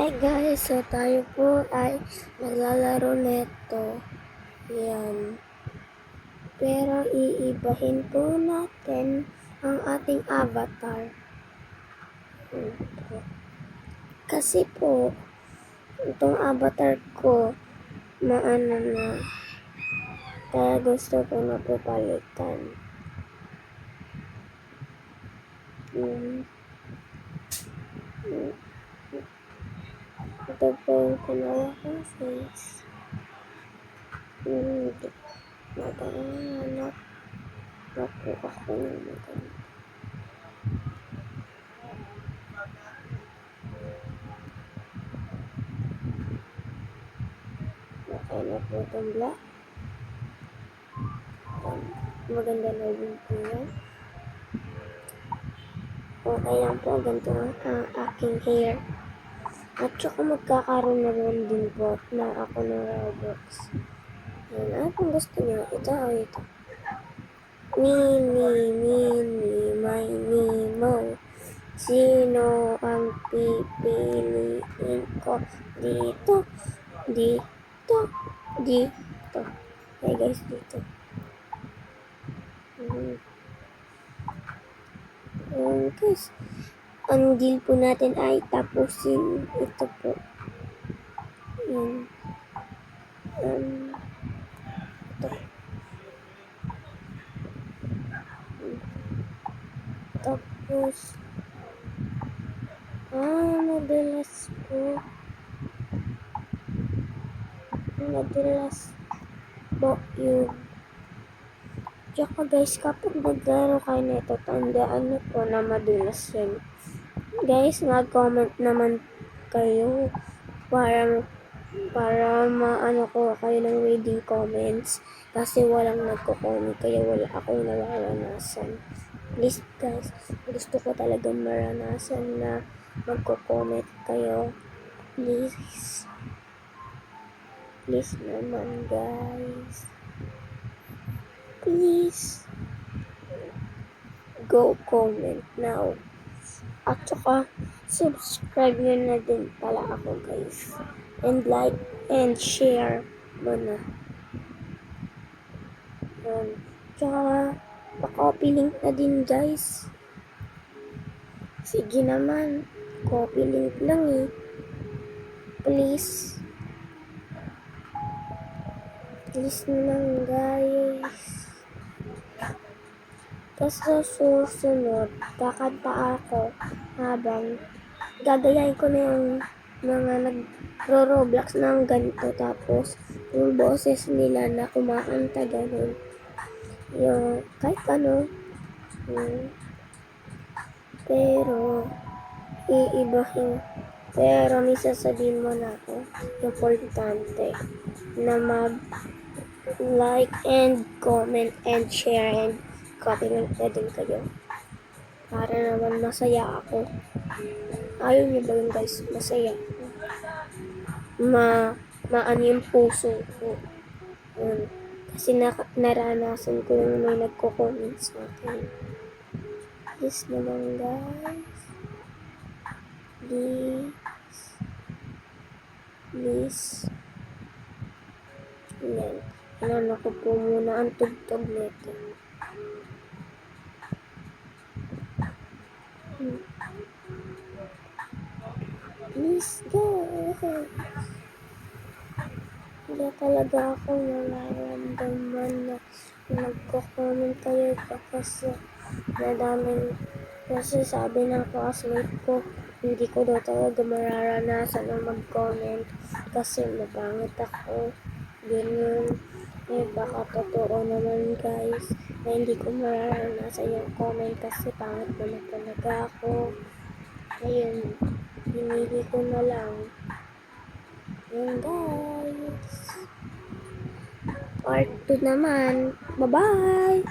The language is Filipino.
Hi guys, so tayo po ay maglalaro neto. Yan. Pero iibahin po natin ang ating avatar. Kasi po, itong avatar ko, maano na. Kaya gusto ko na po palitan. Ito po yung kinawa kong face. Naghahanap na po ako ng maganda. Okay na po itong black. Maganda na din po yan. Okay lang po, ganito ang aking hair. At saka magkakaroon na rin din po na ako ng Roblox. Yan, ano kung gusto niyo? Ito o ito? Mini, my Nemo. Sino ang pipiliin ko? Dito. Okay guys, dito. Guys, ang deal po natin ay tapusin ito po. Yan. Ito. Tapos, madalas po yun. Tsaka guys, kapag naglaro kayo nito, tandaan nyo po na madulas yun. Guys, mag-comment naman kayo para maano ko kayo ng reading comments kasi walang nagko-comment kaya wala akong nararanasan. Please guys, gusto ko talagang maranasan na magko-comment kayo. Please naman guys. Please go comment now. At saka subscribe nyo na din pala ako guys. And like and share mo na. Tsaka pa-copy link na din guys. Sige naman. Copy link lang eh. Please. Please naman guys. Tapos sa susunod, kakanta ako habang gagayahin ko na yung mga nagro-Roblox ng ganito. Tapos yung boses nila na kumakanta ganun. Yung kahit ano. Pero iibahin. Pero may sasabihin mo na ako. Importante na mag-like and comment and share and copy link na din kayo. Para naman masaya ako. Ayaw niyo ba yun guys? Masaya. Maano yung puso ko. Kasi naranasan ko yung may nagko-comment sa akin. Please naman guys. Please. Yan. Inano ko po muna ang tugtog nito. Please guys. Hindi talaga ako nararamdaman na nagko-comment kayo kasi kasi sabi ng classmate ko hindi ko daw talaga mararanasan na mag-comment kasi mapangit ako. Ganyan. Baka totoo naman guys na hindi ko mararanasan yung comment kasi pangit naman talaga ako. Ayun, pinili ko na lang. Yun guys. Part 2 naman. Bye-bye!